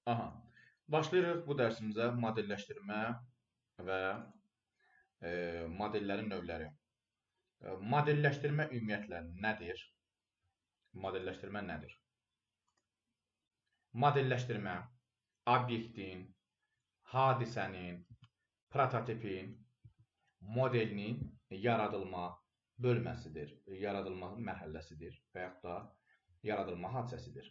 Aha. Başlayırıq bu dərsimizə modelləşdirmə və modellərin növləri. Modelləşdirmə ümumiyyətlə nədir? Modelləşdirmə nədir? Modelləşdirmə obyektin, hadisənin, prototipin, modelinin yaradılma bölməsidir, yaradılma mərhələsidir və yaxud da yaradılma hadisəsidir.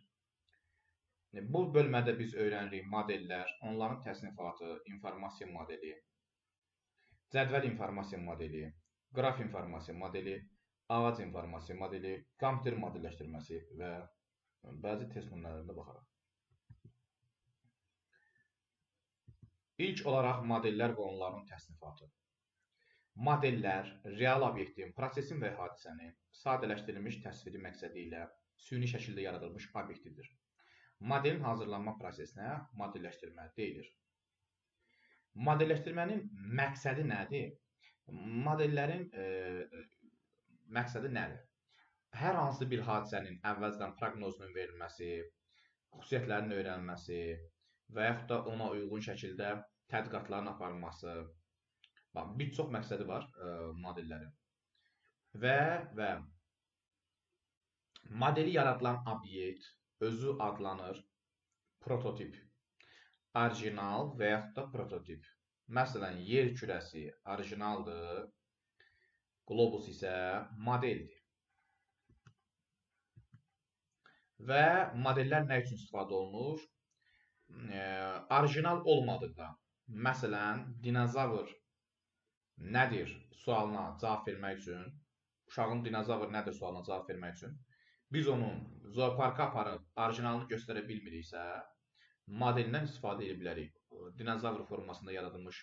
Bu bölmədə biz öyrənirik modellər, onların təsnifatı, informasiya modeli, cədvəl informasiya modeli, qraf informasiya modeli, ağac informasiya modeli, kompüter modelləşdirməsi və bəzi test nümunələrində baxaraq. İlk olaraq modellər və onların təsnifatı. Modellər real obyektin, prosesin və hadisənin sadələşdirilmiş təsviri məqsədi ilə süni şəkildə yaradılmış obyektidir. Modelin hazırlanma prosesinə modelləşdirmə deyilir. Modelləşdirmənin məqsədi nədir? Modellərin məqsədi nədir? Hər hansı bir hadisənin əvvəldən proqnozunun verilməsi, xüsusiyyətlərinin öyrənilməsi və yaxud da ona uyğun şəkildə tədqiqatların aparılması. Bir çox məqsədi var modellərin. Və modeli yaradılan obyekt özü adlanır prototip, orijinal və yaxud da prototip. Məsələn, yer kürəsi orijinaldır, qlobus isə modeldir. Və modellər nə üçün istifadə olunur? Orijinal olmadıqda, məsələn, dinozavr nədir sualına cavab vermək üçün, uşağın dinozavr nədir sualına cavab vermək üçün biz onun zooparka aparıb orijinalını göstərə bilmiriksə, modelindən istifadə edə bilərik. Dinozavr formasında yaradılmış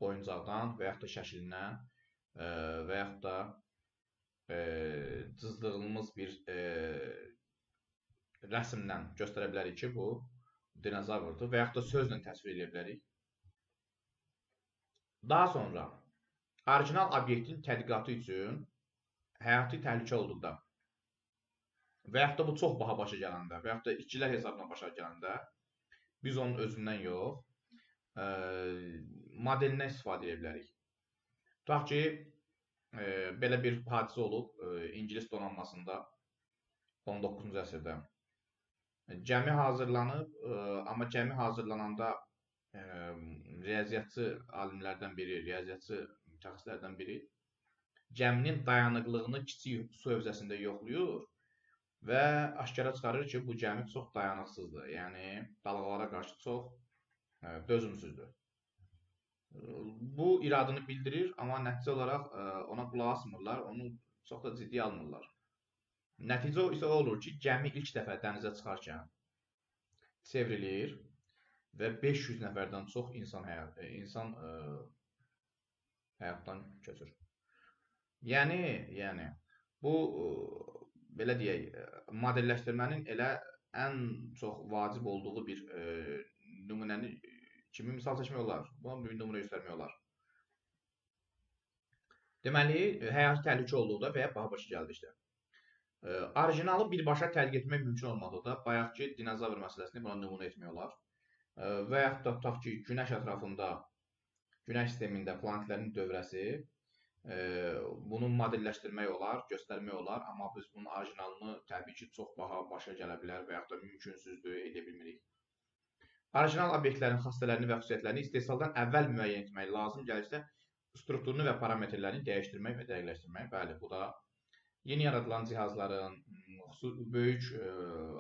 oyuncaqdan və yaxud da şəklindən və yaxud da cızdığımız bir rəsmdən göstərə bilərik ki, bu dinozavrdır və yaxud da sözlə təsvir edə bilərik. Daha sonra, orijinal obyektin tədqiqatı üçün həyati təhlükə olduqda və yaxud da bu çox baha başa gələndə və yaxud da itkilər hesabına başa gələndə biz onun özündən yox, modelindən istifadə edə bilərik. Tutaq ki, belə bir hadisə olub İngilis donanmasında 19-cu əsrdə. Gəmi hazırlanıb, amma gəmi hazırlananda riyaziyyatçı alimlərdən biri, riyaziyyatçı mütəxəssislərdən biri gəminin dayanıqlığını kiçik su hövzəsində yoxlayır və aşkara çıxarır ki, bu gəmi çox dayanıqsızdır, yəni dalğalara qarşı çox dözümsüzdür. Bu iradını bildirir, amma nəticə olaraq ona qulaq asmırlar, onu çox da ciddi almırlar. Nəticə isə olur ki, gəmi ilk dəfə dənizə çıxarkən çevrilir və 500 nəfərdən çox insan həyatdan keçir. Yəni bu belə deyək, modelləşdirmənin elə ən çox vacib olduğu bir nümunəni kimi misal çəkmək olar. Buna bir nümunə göstərmək olar. Deməli, həyati təhlükə olduqda və ya baha başa gəldikdə. Orijinalı birbaşa tədqiq etmək mümkün olmadıqda, bayaqki dinozavr məsələsini buna nümunə etmək olar. Və yaxud da tutaq ki, Günəş ətrafında, Günəş sistemində planetlərin dövrəsi, bunu modelləşdirmək olar, göstərmək olar, amma biz bunun orijinalını təbii ki, çox baha başa gələ bilər və yaxud da mümkünsüzdür, edə bilmirik. Orijinal obyektlərin xassələrini və xüsusiyyətlərini istehsaldan əvvəl müəyyən etmək lazım gəlirsə, strukturunu və parametrlərini dəyişdirmək və dəqiqləşdirmək. Bəli, bu da yeni yaradılan cihazların, böyük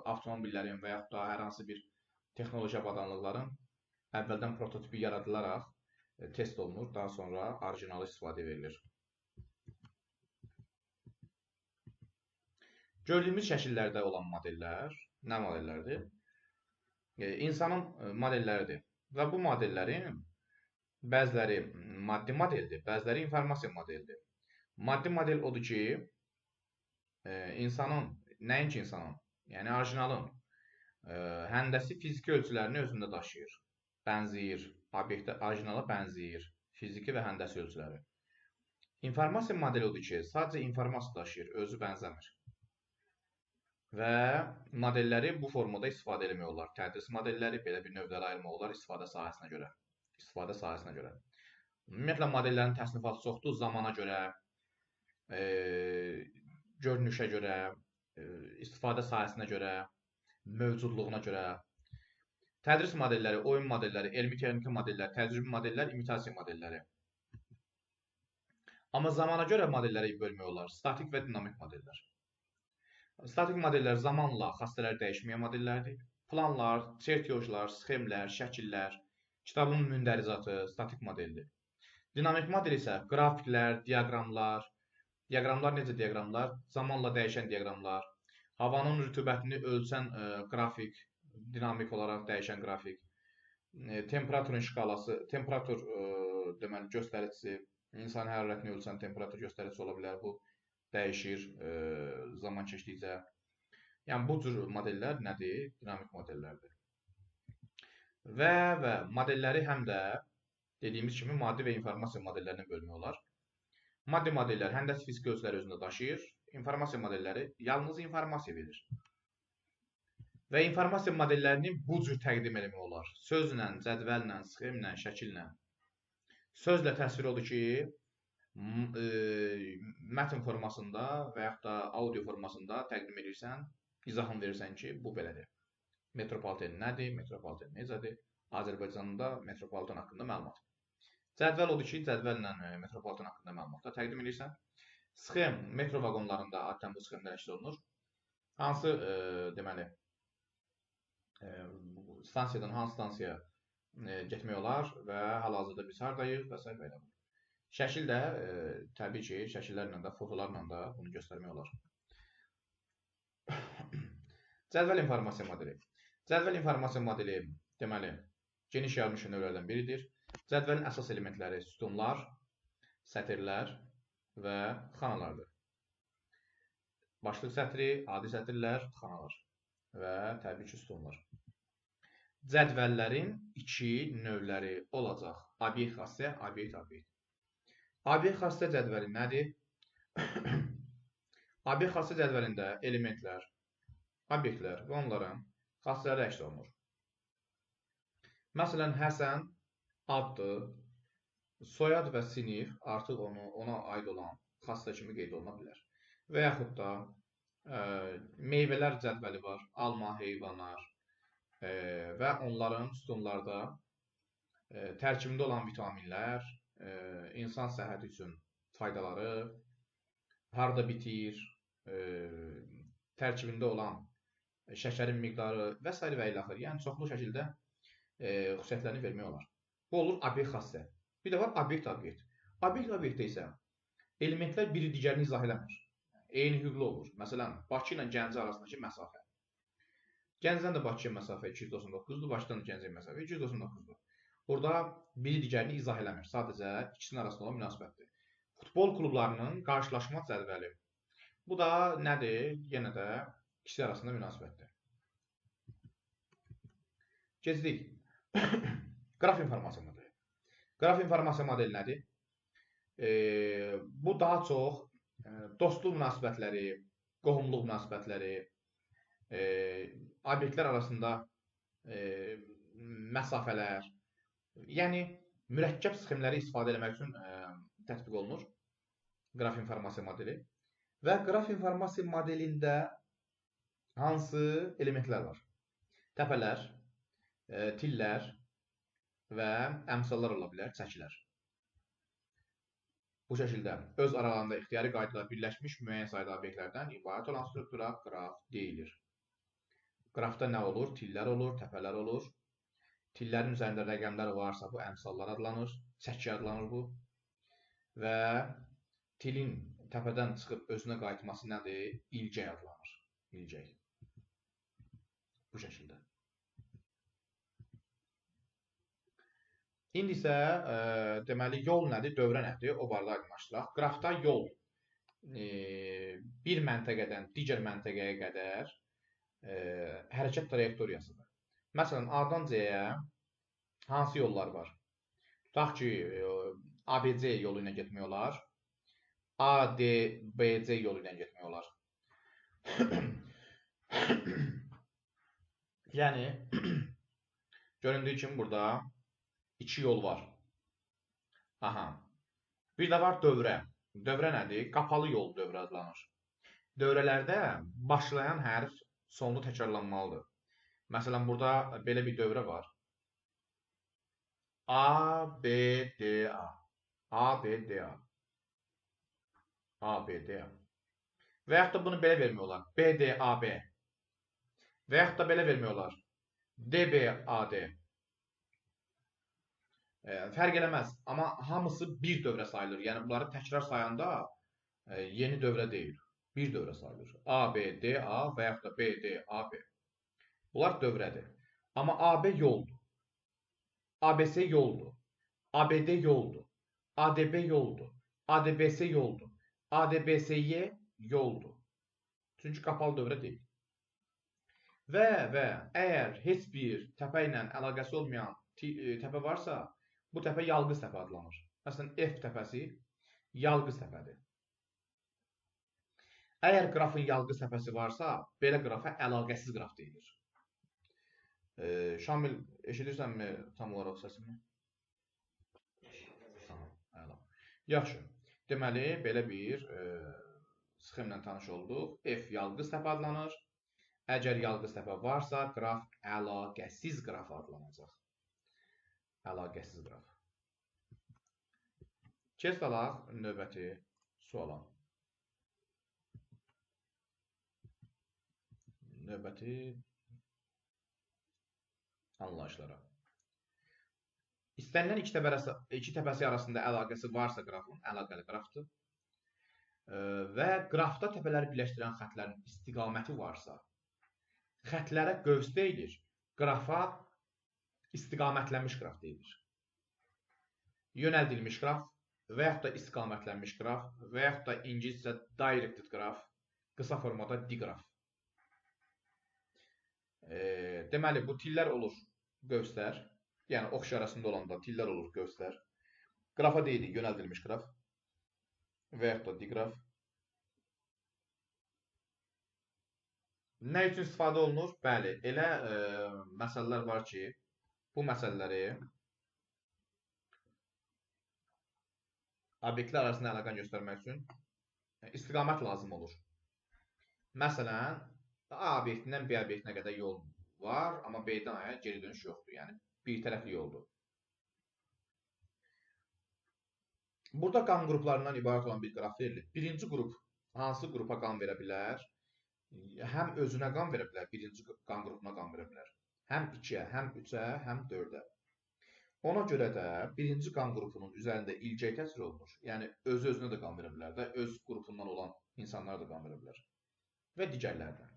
avtomobillərin və yaxud da hər hansı bir texnoloji avadanlıqların əvvəldən prototipi yaradılaraq test olunur, daha sonra orijinalı istifadə verilir. Gördüyümüz şəkillərdə olan modellər nə modellərdir? İnsanın modelləridir və bu modellərin bəziləri maddi modeldir, bəziləri informasiya modeldir. Maddi model odur ki, insanın, nəinki insanın, yəni orijinalın həndəsi fiziki ölçülərini özündə daşıyır, bənzəyir, obyektə orijinala bənzəyir, fiziki və həndəsi ölçüləri. İnformasiya modeli odur ki, sadəcə informasiya daşıyır, özü bənzəmir. və modelləri bu formada istifadə etmək olar. Tədris modelləri belə bir növlərə ayırmaq olar istifadə sahəsinə görə. Ümumiyyətlə modellərin təsnifatı çoxdur. Zamana görə, görünüşə görə, istifadə sahəsinə görə, mövcudluğuna görə. Tədris modelləri, oyun modelləri, elmi-texniki modellər, təcrübi modellər, imitasiya modelləri. Amma zamana görə modelləri bölmək olar. Statik və dinamik modellər. Statik modellər zamanla xassələr dəyişməyən modellərdir. Planlar, çertyojlar, sxemlər, şəkillər, kitabın mündərizatı statik modeldir. Dinamik model isə qrafiklər, diaqramlar, necə diaqramlar? Zamanla dəyişən diaqramlar, havanın rütubətini ölçən qrafik, dinamik olaraq dəyişən qrafik, temperaturun şkalası, temperatur deməli göstəricisi, insan hərarətini ölçən temperatur göstəricisi ola bilər. Bu dəyişir zaman keçdikcə. Yəni bu cür modellər nədir? Dinamik modellərdir. Və modelləri həm də dediyimiz kimi maddi və informasiya modellərinə bölmək olar. Maddi modellər həndəsə fiziki ölçüləri özündə daşıyır. İnformasiya modelləri yalnız informasiya verir. Və informasiya modellərini bu cür təqdim etmək olar. Sözlə, cədvəllə, sxemlə, şəkillə. Sözlə təsvir odur ki, mətn formasında və yaxud da audio formasında təqdim edirsən, izahını verirsən ki, bu belədir. Metropoliten nədir, metropoliten necədir? Azərbaycanda metropoliten haqqında məlumat. Cədvəl odur ki, cədvəllə metropoliten haqqında məlumatlar təqdim edirsən. Sxem, metro vaqonlarında adətən bu sxemlər əks olunur. Hansı, deməli, stansiyadan hansı stansiyaya getmək olar və hal-hazırda biz hardayıq və s. və ilə. Şəkil də, təbii ki, şəkillərlə də, fotolarla da bunu göstərmək olar. Cədvəl informasiya modeli. Cədvəl informasiya modeli, deməli, geniş yayılmış növlərdən biridir. Cədvəlin əsas elementləri sütunlar, sətirlər və xanalardır. Başlıq sətri, adi sətirlər, xanalar və təbii ki, sütunlar. Cədvəllərin iki növləri olacaq. Obyekt xassə, obyekt. Obyekt xassə cədvəli nədir? Obyekt xassə cədvəlində elementlər, obyektlər və onların xassələri əks olunur. Məsələn, Həsən addır, soyad və sinif artıq ona aid olan xassə kimi qeyd oluna bilər. Və yaxud da meyvələr cədvəli var, alma, heyvanlar və onların sütunlarda tərkibində olan vitaminlər, insan səhhəti üçün faydaları, harda bitir, tərkibində olan şəkərin miqdarı və s. və ilə axır. Yəni, çoxlu şəkildə xüsusiyyətlərini vermək olar. Bu olur obyekt xassə. Bir də var obyekt. Obyektdə isə elementlər biri digərini izah eləmir. Eyni hüquqlu olur. Məsələn, Bakı ilə Gəncə arasındakı məsafə. Gəncədən də Bakıya məsafə 299-dur, Bakıdan da Gəncəyə məsafə 299-dur. Burada biri digərini izah eləmir. Sadəcə ikisinin arasında olan münasibətdir. Futbol klublarının qarşılaşma cədvəli. Bu da nədir? Yenə də ikisi arasında münasibətdir. Keçdik. Qraf informasiya modeli. Qraf informasiya modeli nədir? Bu daha çox dostluq münasibətləri, qohumluq münasibətləri, obyektlər arasında məsafələr, yəni mürəkkəb sxemləri istifadə etmək üçün tətbiq olunur qraf informasiya modeli. Və qraf informasiya modelində hansı elementlər var? Təpələr, tillər və əmsallar ola bilər, çəkilər. Bu şəkildə öz aralarında ixtiyari qaydada birləşmiş müəyyən sayda obyektlərdən ibarət olan struktura qraf deyilir. Qrafda nə olur? Tillər olur, təpələr olur. Tillərin üzərində rəqəmlər varsa bu əmsallar adlanır, çəki adlanır bu. Və tilin təpədən çıxıb özünə qayıtması nədir? İlgək adlanır. İlgək. Bu şəkildə. İndi isə deməli yol nədir, dövrə nədir? O barədə aydınlaşdıraq. Qrafda yol bir məntəqədən digər məntəqəyə qədər hərəkət trayektoriyasıdır. Məsələn, A-dan C-yə hansı yollar var? Tutaq ki, ABC yolu ilə getmək olar. AD, BC yolu ilə getmək olar. Yəni göründüyü kimi burada iki yol var. Aha. Bir də var dövrə. Dövrə nədir? Qapalı yol dövrə adlanır. Dövrələrdə başlayan hərf sonda təkrarlanmalıdır. Məsələn, burada belə bir dövrə var. A, B, D, A. A, B, D, A. A, B, D, A. Və yaxud da bunu belə vermiyorlar. B, D, A, B. Və yaxud da belə vermiyorlar. D, B, A, D. Fərq eləməz. Amma hamısı bir dövrə sayılır. Yəni bunları təkrar sayanda yeni dövrə deyil. Bir dövrə sayılır. A, B, D, A və yaxud da B, D, A, B. Bunlar dövrədir. Amma AB yoldur. ABS yoldur. ABD yoldur. ADB yoldur. ADBS yoldur. ADBSY yoldur. Çünki qapalı dövrə deyil. Və əgər heç bir təpə ilə əlaqəsi olmayan təpə varsa, bu təpə yalqız təpə adlanır. Məsələn, F təpəsi yalqız təpədir. Əgər qrafın yalqız təpəsi varsa, belə qrafa əlaqəsiz qraf deyilir. Şamil, eşidirsənmi tam olaraq səsimi? Yaxşı. Deməli, belə bir sxemlə tanış olduq. F yalqız təpə adlanır. Əgər yalqız təpə varsa, qraf əlaqəsiz qraf adlanacaq. Əlaqəsiz qraf. Keç qalaq növbəti suala. Növbəti anlayışlara. İstənilən iki təpəsi arasında əlaqəsi varsa qrafın, əlaqəli qrafdır. Və qrafda təpələri birləşdirən xətlərin istiqaməti varsa, xətlərə qövs deyilir, qrafa istiqamətlənmiş qraf deyilir. Yönəldilmiş qraf və yaxud da istiqamətlənmiş qraf və yaxud da ingiliscə directed qraf, qısa formada diqraf. Deməli, bu tillər olur qövslər, yəni oxş arasında olanda tillər olur qövslər. Qrafa deyirik yönəldilmiş qraf və yaxud da diqraf. Nə üçün istifadə olunur? Bəli, elə məsələlər var ki, bu məsələləri obyektlər arasında əlaqə göstərmək üçün istiqamət lazım olur. Məsələn, A obyektindən B obyektinə qədər yol var, amma B-dən A-ya geri dönüş yoxdur. Yəni, bir tərəfli yoldur. Burada qan qruplarından ibarət olan bir qraf verilir. Birinci qrup hansı qrupa qan verə bilər? Həm özünə qan verə bilər, birinci qan qrupuna qan verə bilər. Həm 2-yə, həm 3-ə, həm 4-ə. Ona görə də birinci qan qrupunun üzərində ilgək təsir olunur. Yəni, özünə də qan verə bilər də, öz qrupundan olan insanlar da qan verə bilər. Və digərlərdən.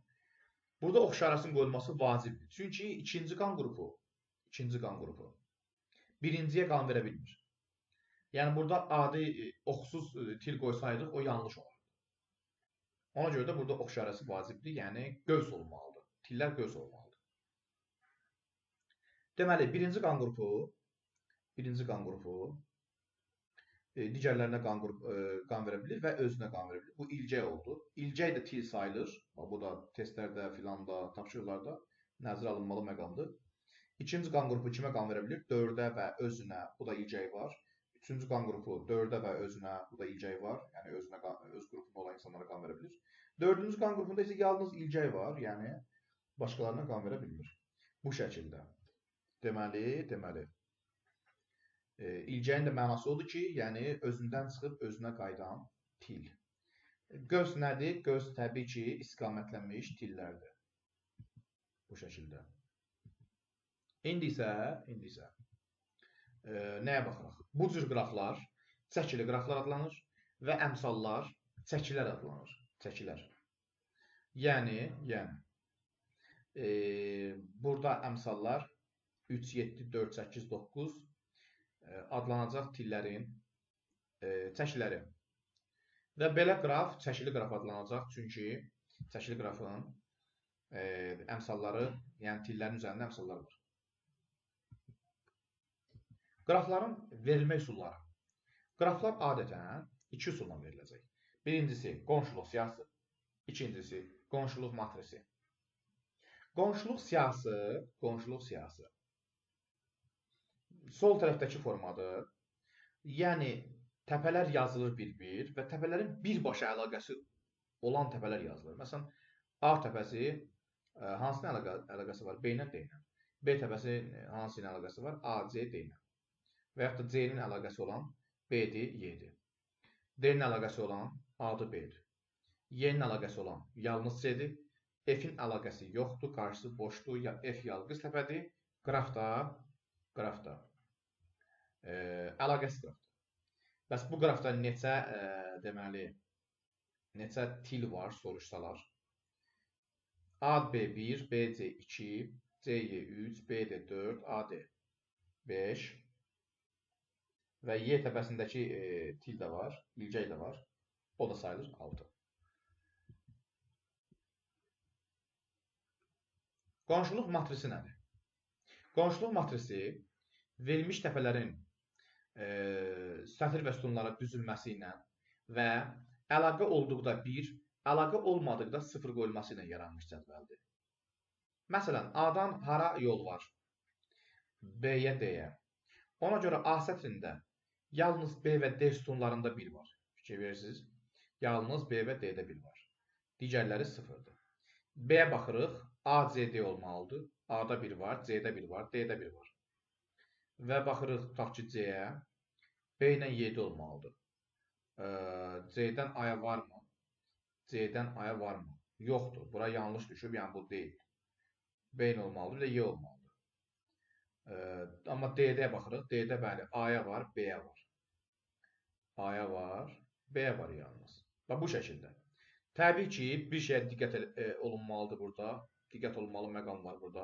Burada oxş arasının qoyulması vacibdir. Çünki ikinci qan qrupu birinciyə qan verə bilmir. Yəni, burada adi oxsuz til qoysaydıq, o yanlış olardı. Ona görə də burada oxş arası vacibdir, yəni qövs olmalıdır. Tillər qövs olmalıdır. Deməli, birinci qan qrupu digərlərinə qan verə bilir və özünə qan verə bilir. Bu ilgək oldu. İlgək də til sayılır. Bu da testlərdə, filanda, tapşırıqlarda nəzərə alınmalı məqamdır. İkinci qan qrupu kimə qan verə bilir? 4-ə və özünə, bu da ilgək var. Üçüncü qan qrupu 4-ə və özünə, bu da ilgək var. Yəni öz qrupunda olan insanlara qan verə bilir. Dördüncü qan qrupunda isə yalnız ilgək var, yəni başqalarına qan verə bilmir. Bu şəkildə. Deməli, ilgəyin də mənası odur ki, yəni özündən çıxıb özünə qayıdan til. Qövs nədir? Qövs təbii ki, istiqamətlənmiş tillərdir. Bu şəkildə. İndi isə nəyə baxırıq? Bu cür qraflar çəkili qraflar adlanır və əmsallar çəkilər adlanır. Çəkilər. Yəni burada əmsallar 3, 7, 4, 8, 9 adlanacaq tillərin çəkiləri. Və belə qraf çəkili qraf adlanacaq, çünki çəkili qrafın əmsalları, yəni tillərin üzərində əmsallar var. Qrafların verilmə üsulları. Qraflar adətən iki üsulla veriləcək. Birincisi qonşuluq siyahısı, ikincisi qonşuluq matrisi. Qonşuluq siyahısı sol tərəfdəki formadır. Yəni təpələr yazılır bir-bir və təpələrin birbaşa əlaqəsi olan təpələr yazılır. Məsələn, A təpəsi hansı ilə əlaqəsi var? B ilə, D ilə. B təpəsi hansı ilə əlaqəsi var? A, C, D ilə. Və yaxud da C-nin əlaqəsi olan B-dir, Y-dir. D-nin əlaqəsi olan A-dır, B-dir. Y-nin əlaqəsi olan yalnız C-dir. F-in əlaqəsi yoxdur, qarşısı boşdur. F yalqız təpədir. Qraf da əlaqəsi qrafdır. Bəs bu qrafda neçə til var soruşsalar? A, B1, B, C2, C3, B, D4, A, D5 və Y təpəsindəki til də var, ilgək də var. O da sayılır 6. Qonşuluq matrisi nədir? Qonşuluq matrisi verilmiş təpələrin sətir və sütunlara düzülməsi ilə və əlaqə olduqda 1, əlaqə olmadıqda 0 qoyulması ilə yaranmış cədvəldir. Məsələn, A-dan hara yol var? B-yə, D-yə. Ona görə A sətrində yalnız B və D sütunlarında 1 var. Fikir verirsiniz. Yalnız B və D-də 1 var. Digərləri 0-dır. B-yə baxırıq. A, C, D olmalıdır. A-da 1 var, C-də 1 var, D-də 1 var. Və baxırıq, tutaq ki, C-yə. B ilə 7 olmalıdır. C-dən A-ya varmı? C-dən A-ya varmı? Yoxdur. Bura yanlış düşüb, yəni bu deyil. B ilə olmalıdır, bir də Y olmalıdır. Amma D-dəyə baxırıq. D-də bəli, A-ya var, B-yə var. A-ya var, B-yə var yalnız. Və bu şəkildə. Təbii ki, bir şeyə diqqət olunmalıdır burada. Diqqət olunmalı məqam var burada.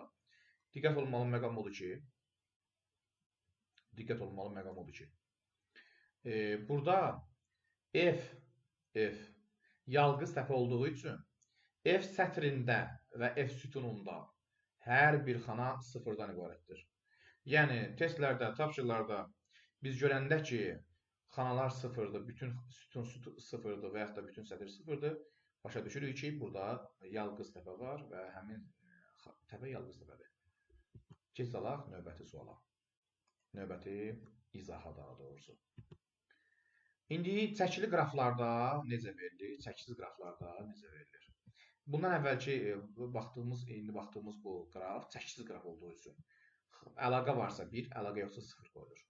Diqqət olunmalı məqam odur ki, burada F yalqız təpə olduğu üçün F sətrində və F sütununda hər bir xana 0-dan ibarətdir. Yəni, testlərdə, tapşırıqlarda biz görəndə ki, xanalar 0-dır, bütün sütun 0-dır və yaxud da bütün sətr 0-dır, başa düşürük ki, burada yalqız təpə var və həmin təpə yalqız təpədir. Keçək növbəti suala. Növbəti izaha daha doğrusu. İndi çəkili qraflarda necə verilir? Çəkisiz qraflarda necə verilir? Bundan əvvəlki indi baxdığımız bu qraf çəkisiz qraf olduğu üçün əlaqə varsa 1, əlaqə yoxsa 0 qoyulur.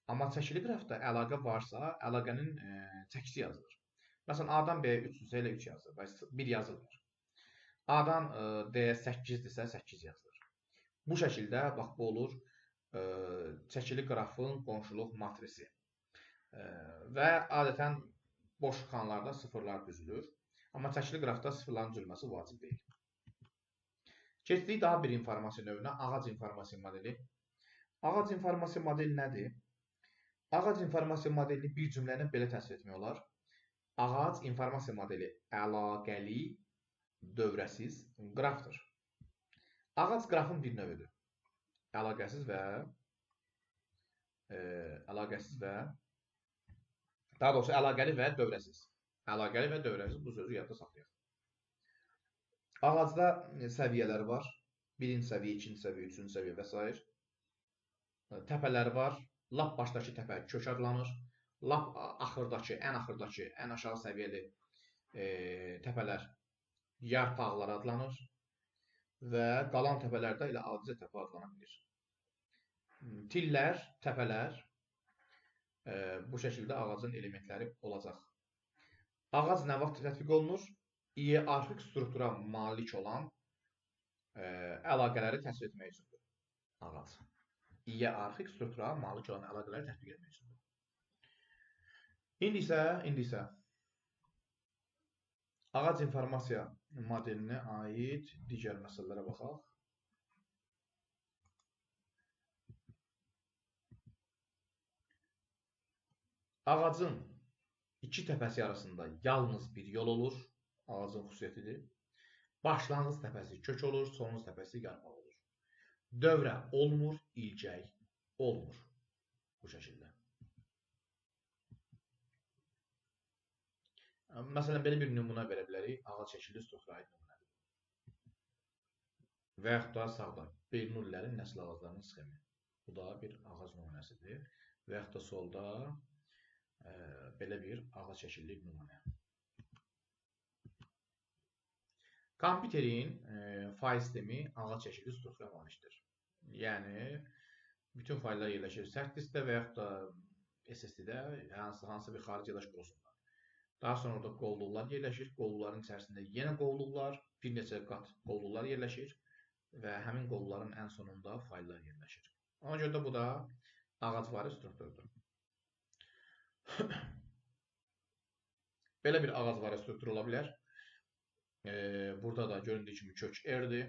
Amma çəkili qrafda əlaqə varsa, əlaqənin çəkisi yazılır. Məsələn, A-dan B-yə 3-dürsə, elə 3 yazılır, 1 yazılmır. A-dan D-yə 8-dirsə, 8 yazılır. Bu şəkildə, bax, bu olur çəkili qrafın qonşuluq matrisi. Və adətən boş xanalarda sıfırlar düzülür. Amma çəkili qrafda sıfırların düzülməsi vacib deyil. Keçdik daha bir informasiya növünə, ağac informasiya modeli. Ağac informasiya modeli nədir? Ağac informasiya modelini bir cümlə ilə belə təsvir etmək olar. Ağac informasiya modeli əlaqəli, dövrəsiz qrafdır. Ağac qrafın bir növüdür. Əlaqəsiz və daha doğrusu əlaqəli və dövrəsiz. Əlaqəli və dövrəsiz, bu sözü yadda saxlayaq. Ağacda səviyyələr var. 1-ci səviyyə, 2-ci səviyyə, 3-cü səviyyə və s. Təpələr var. Lap başdakı təpə kök adlanır. Lap axırdakı, ən aşağı səviyyəli təpələr yarpaqlar adlanır. Və qalan təpələrdə elə adicə təpə adlana bilir. Tillər, təpələr bu şəkildə ağacın elementləri olacaq. Ağac nə vaxt tətbiq olunur? İyerarxik struktura malik olan əlaqələri təsvir etmək üçündür. Ağac. İyerarxik struktura malik olan əlaqələri tətbiq etmək üçündür. İndi isə ağac informasiya modelinə aid digər məsələlərə baxaq. Ağacın iki təpəsi arasında yalnız bir yol olur. Ağacın xüsusiyyətidir. Başlanğıc təpəsi kök olur, sonuncu təpəsi yarpaq olur. Dövrə olmur, ilgək olmur. Bu şəkildə. Məsələn, belə bir nümunə verə bilərik. Ağac şəkilli struktura aid nümunədir. və yaxud da sağda Bernoullilərin nəsil ağaclarının sxemi. Bu da bir ağac nümunəsidir. Və yaxud da solda belə bir ağac şəkilli nümunə. Kompüterin fayl sistemi ağac şəkilli struktura malikdir. Yəni, bütün fayllar yerləşir sərt diskdə və yaxud da SSD-də, hansı bir xarici yadaş qurusunda. Daha sonra orada qovluqlar yerləşir. Qovluqların içərisində yenə qovluqlar, bir neçə qat qovluqlar yerləşir və həmin qovluqların ən sonunda fayllar yerləşir. Ona görə də bu da ağacvari strukturdur. Belə bir ağacvari struktur ola bilər. Burada da göründüyü kimi kök R-dir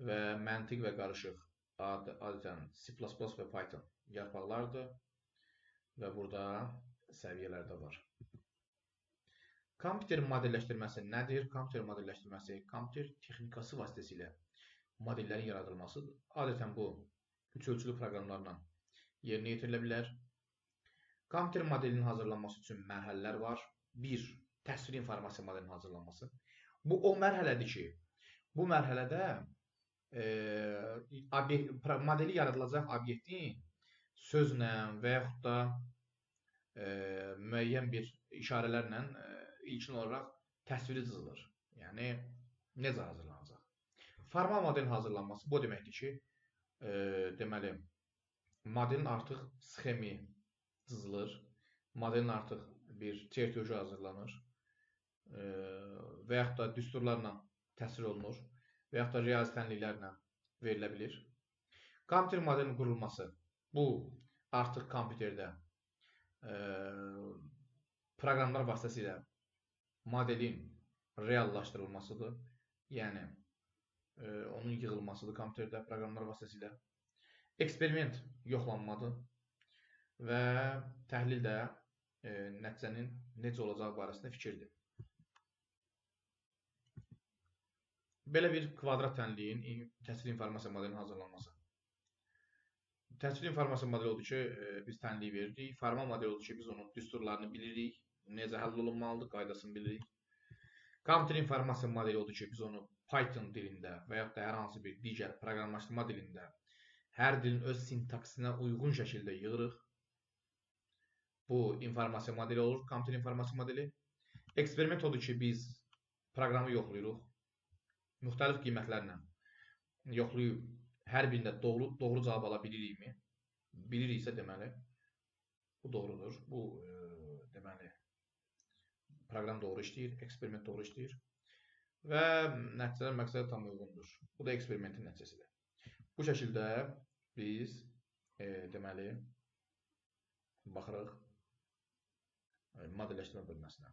və məntiq və qarışıq adətən C++ və Python yarpaqlardır və burada səviyyələr də var. Kompüter modelləşdirməsi nədir? Kompüter modelləşdirməsi kompüter texnikası vasitəsilə modellərin yaradılmasıdır. Adətən bu üç ölçülü proqramlarla yerinə yetirilə bilər. Kompüter modelinin hazırlanması üçün mərhələlər var. 1. Təsvir informasiya modelinin hazırlanması. Bu o mərhələdir ki, bu mərhələdə modeli yaradılacaq obyektin sözlə və yaxud da müəyyən bir işarələrlə ilkin olaraq təsviri cızılır. Yəni, necə hazırlanacaq? Formal modelin hazırlanması bu deməkdir ki, deməli, modelin artıq sxemi cızılır, modelin artıq bir çertyoju hazırlanır və yaxud da düsturlarla təsvir olunur və yaxud da riyazi tənliklərlə verilə bilir. Kompüter modelinin qurulması, bu artıq kompüterdə proqramlar vasitəsilə modelin reallaşdırılmasıdır. Yəni, onun yığılmasıdır kompüterdə proqramlar vasitəsilə. Eksperiment yoxlanmadır və təhlil də nəticənin necə olacağı barəsində fikirdir. Belə bir kvadrat tənliyin təsvir informasiya modelinin hazırlanması. Təsvir informasiya modeli odur ki, biz tənliyi veririk. Formal model odur ki, biz onun düsturlarını bilirik, necə həll olunmalıdır, qaydasını bilirik. Kompüter informasiya modeli odur ki, biz onu Python dilində və yaxud da hər hansı bir digər proqramlaşdırma dilində hər dilin öz sintaksinə uyğun şəkildə yığırıq. Bu informasiya modeli olur, kompüter informasiya modeli. Eksperiment odur ki, biz proqramı yoxlayırıq. Müxtəlif qiymətlərlə yoxlayıb hər birində doğru cavab ala bilirikmi? Biliriksə deməli, bu doğrudur. Bu deməli, proqram doğru işləyir, eksperiment doğru işləyir və nəticələr məqsədə tam uyğundur. Bu da eksperimentin nəticəsidir. Bu şəkildə biz deməli, baxırıq modelləşdirmə bölməsinə.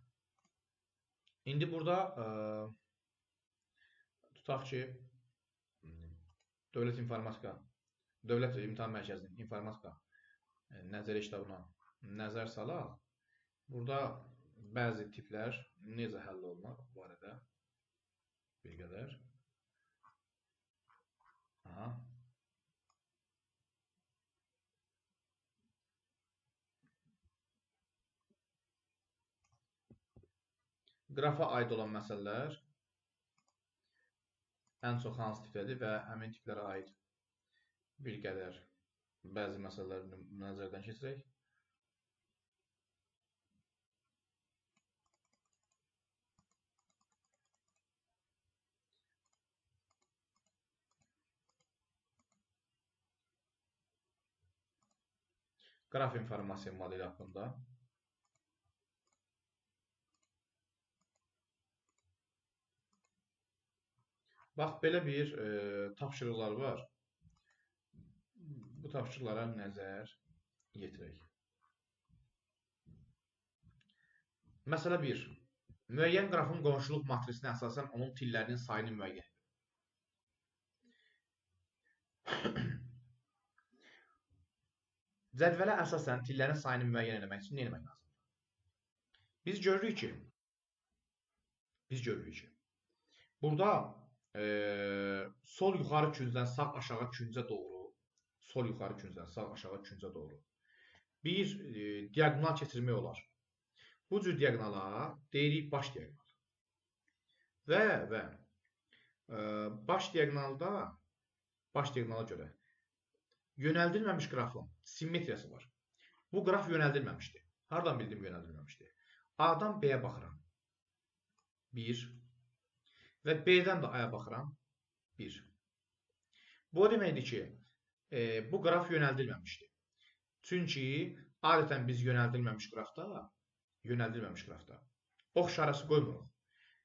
İndi burada tutaq ki, Dövlət İmtahan Mərkəzinin informatika nəzəriyyə kitabına nəzər salaq. Burada bəzi tiplər necə həll olunur bu barədə bir qədər. Qrafa aid olan məsələlər ən çox hansı tipdədir və həmin tiplərə aid bir qədər bəzi məsələləri nəzərdən keçirək. Qraf informasiya modeli haqqında. Bax, belə bir tapşırıqlar var. Bu tapşırıqlara nəzər yetirək. Məsələ 1. Müəyyən qrafın qonşuluq matrisinə əsasən onun tillərinin sayını müəyyən edir. Cədvələ əsasən tillərin sayını müəyyən etmək üçün nə etmək lazımdır? Biz görürük ki, burada sol yuxarı küncdən sağ aşağı küncə doğru bir diagonal keçirmək olar. Bu cür diagonala deyirik baş diagonal. Və Baş diaqonala görə yönəldilməmiş qrafın simmetriyası var. Bu qraf yönəldilməmişdir. Hardan bildim yönəldilməmişdir? A-dan B-yə baxıram. 1 və B-dən də A-ya baxıram. 1. Bu o deməkdir ki, bu qraf yönəldilməmişdir. Çünki adətən biz yönəldilməmiş qrafda ox işarəsi qoymuruq.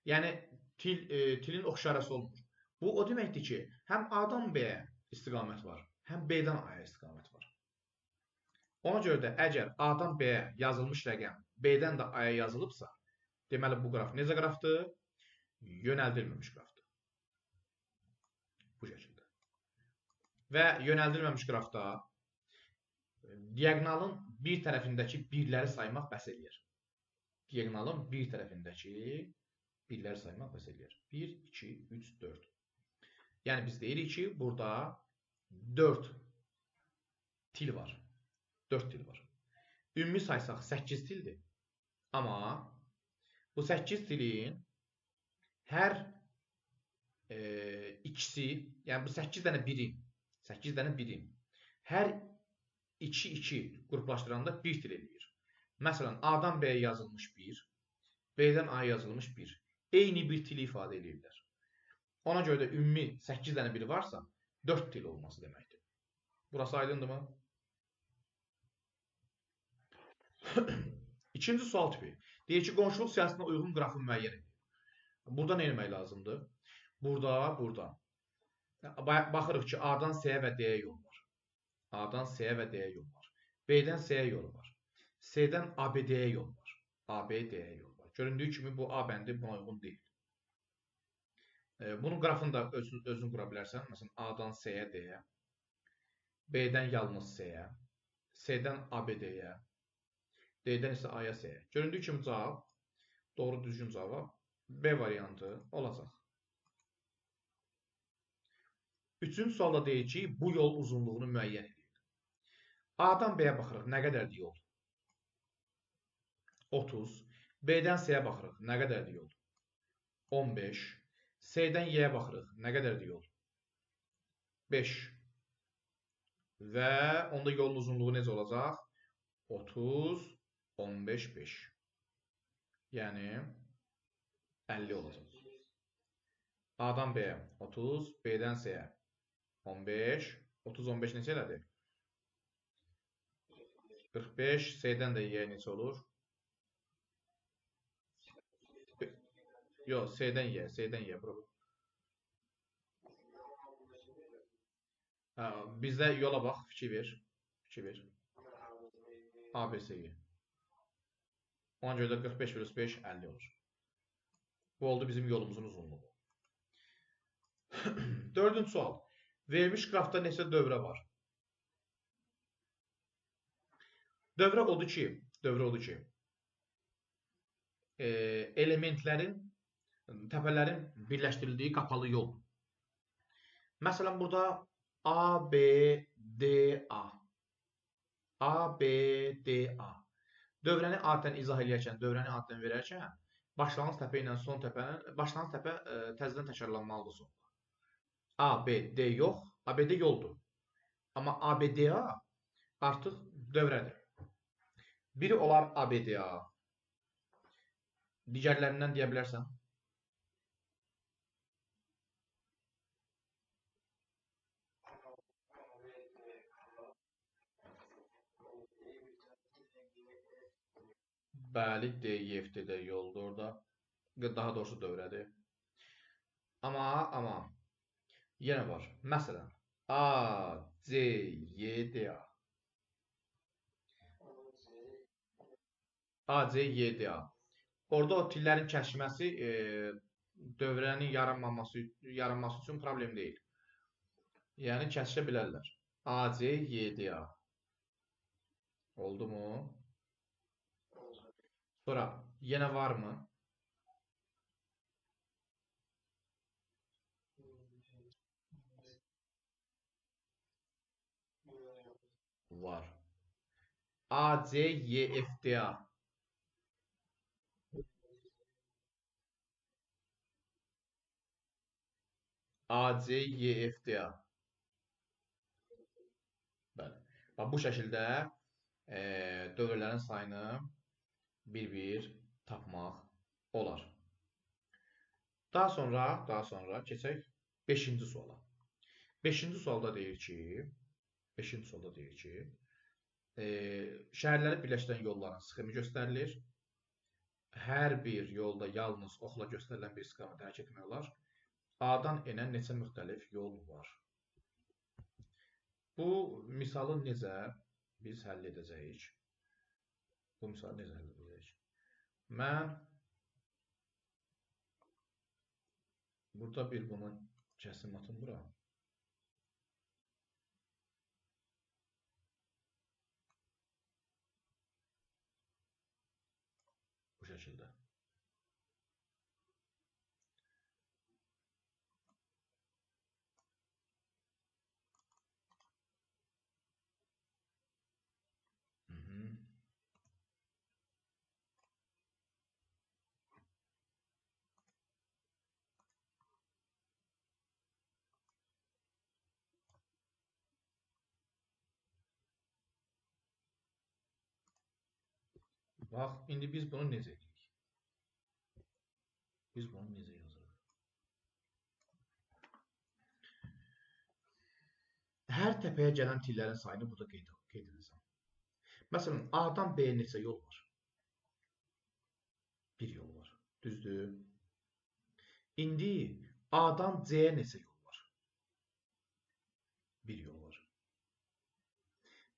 Yəni tilin ox işarəsi olmur. Bu o deməkdir ki, həm A-dan B-yə istiqamət var, həm B-dən A-ya istiqamət var. Ona görə də əgər A-dan B-yə yazılmış rəqəm B-dən də A-ya yazılıbsa, deməli bu qraf necə qrafdır? Yönəldilməmiş qrafdır. Bu şəkildə. Və yönəldilməmiş qrafda diaqonalın bir tərəfindəki birləri saymaq bəs eləyir. Diaqonalın bir tərəfindəki birləri saymaq bəs eləyir. 1, 2, 3, 4. Yəni biz deyirik ki, burada 4 til var. 4 til var. Ümumi saysaq 8 tildir. Amma bu 8 tilin hər ikisi, yəni bu 8 dənə birim, hər 2-2 qruplaşdıranda 1 til eləyir. Məsələn, A-dan B-yə yazılmış 1, B-dən A-ya yazılmış 1. Eyni bir tili ifadə edirlər. Ona görə də ümumi 8 dənə biri varsa, 4 til olması deməkdir. Burası aydındır mı? İkinci sual tipi. Deyir ki, qonşuluq siyasətinə uyğun qrafı müəyyən edin. Burada nə etmək lazımdır? Burada. Baxırıq ki, A-dan C-yə və D-yə yol var. A-dan C-yə və D-yə yol var. B-dən C-yə yol var. C-dən ABD-yə yol var. ABD-yə yol var. Göründüyü kimi bu A bəndi buna uyğun deyil. Bunun qrafını da özün qura bilərsən. Məsələn, A-dan C-yə, D-yə. B-dən yalnız C-yə. C-dən ABD-yə. D-dən isə A-ya, C-yə. Göründüyü kimi cavab, doğru düzgün cavab B variantı olacaq. Üçüncü sualda deyir ki, bu yol uzunluğunu müəyyən edin. A-dan B-yə baxırıq, nə qədərdir yol? 30. B-dən C-yə baxırıq, nə qədərdir yol? 15. C-dən Y-yə baxırıq, nə qədərdir yol? 5. Və onda yolun uzunluğu necə olacaq? 30, 15, 5. Yəni 50 olacaq. A-dan B-yə 30, B-dən C-yə 15, 30, 15 neçə elədir? 45, C-dən də Y neçə olur? Yox, C-dən Y. Bizdə yola bax, fikir ver. ABC-yi. Ona görə də 45 bölü 5, 50 olur. Bu oldu bizim yolumuzun uzunluğu. Dördüncü sual. Verilmiş qrafda neçə dövrə var? Dövrə odur ki, elementlərin, təpələrin birləşdirildiyi qapalı yol. Məsələn, burada A, B, D, A. A, B, D, A. Dövrəni adətən izah edərkən, dövrəni adətən verərkən, başlanğıc təpə ilə son təpənin, başlanğıc təpə təzədən təkrarlanmalıdır sonda. A, B, D yox, ABD yoldur. Amma ABDA artıq dövrədir. Biri olar ABDA. Digərlərindən deyə bilərsən. Bəli, DYFD də yoldur orada. Daha doğrusu dövrədir. Amma yenə var. Məsələn, A, C, Y, D, A. A, C, Y, D, A. Orada o tillərin kəsməsi dövrənin yaranması üçün problem deyil. Yəni kəsə bilərlər. A, C, Y, D, A. Oldu mu? Sonra yenə varmı? Var. A, C, Y, F, D, A. AC, YFTA. Bəli. Bax, bu şəkildə dövrlərin sayını bir-bir tapmaq olar. Daha sonra keçək 5-ci suala. 5-ci sualda deyir ki, şəhərləri birləşdirən yolların sxemi göstərilir. Hər bir yolda yalnız oxla göstərilən bir istiqamətdə hərəkət etmək olar. A-dan N-ə neçə müxtəlif yol var? Bu misalı necə biz həll edəcəyik? Mən burada bir bunun kəsim atıram. Bu şəkildə. Bax, indi biz bunu necə edirik? Biz bunu necə yazırıq? Hər təpəyə gələn tillərin sayını burada qeyd edəcəm. Məsələn, A-dan B-yə neçə yol var? Bir yol var. Düzdür? İndi A-dan C-yə neçə yol var? Bir yol var.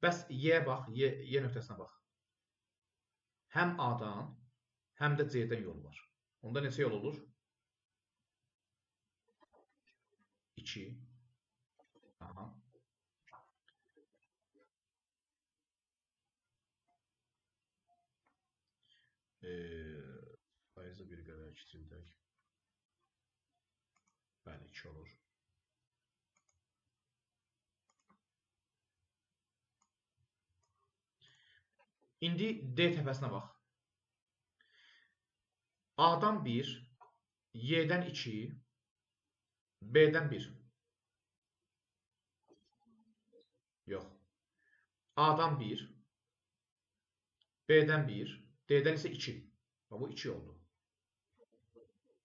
Bəs Y-yə bax, Y nöqtəsinə bax. Həm A-dan, həm də C-dən yol var. Onda neçə yol olur? 2. Aha. Faizi bir qədər kiçildək. Bəli, 2 olur. İndi D təpəsinə bax. A-dan 1, Y-dən 2, B-dən 1. Yox. A-dan 1, B-dən 1, D-dən isə 2. Bu 2 oldu.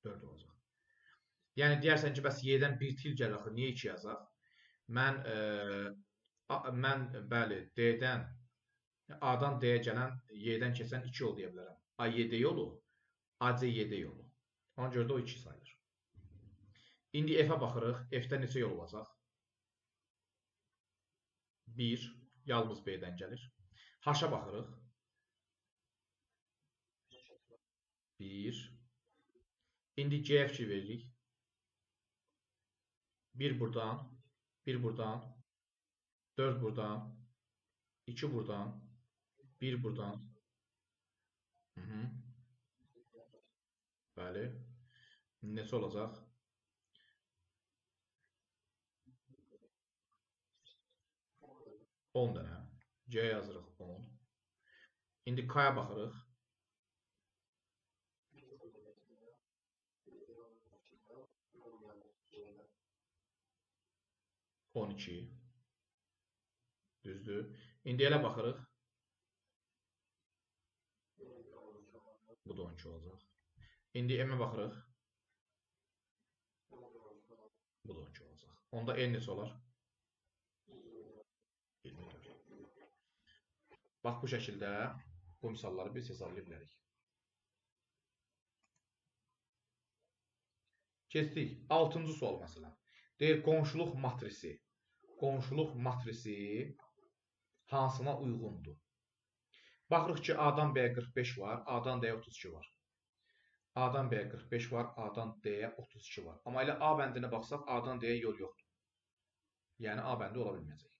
4 olacaq. Yəni deyərsən ki, bəs Y-dən 1 til gəlir axı, niyə 2 yazaq? Mən bəli, D-dən A-dan D-yə gələn, Y-dən keçən 2 yol deyə bilərəm. A-YD yolu, AC-YD yolu. Ona görə də o 2 sayılır. İndi F-ə baxırıq. F-də neçə yol olacaq? 1, yalnız B-dən gəlir. H-a baxırıq. 1. İndi G-yə fikir veririk. 1 buradan, 1 buradan, 4 buradan, 2 buradan, 1 buradan. Bəli. Neçə olacaq? 10 dənə. C yazırıq 10. İndi K-ya baxırıq. 12. Düzdür. İndi elə baxırıq. Bu da 12 olacaq. İndi M-ə baxırıq. Bu da 12 olacaq. Onda N neçə olar? 24. Bax, bu şəkildə bu misalları biz hesablaya bilərik. Keçdik. 6-cı sual məsələn. Deyir, qonşuluq matrisi. Qonşuluq matrisi hansına uyğundur? Baxırıq ki, A-dan B-yə 45 var, A-dan D-yə 32 var. A-dan B-yə 45 var, A-dan D-yə 32 var. Amma elə A bəndinə baxsaq, A-dan D-yə yol yoxdur. Yəni A bəndi ola bilməyəcək.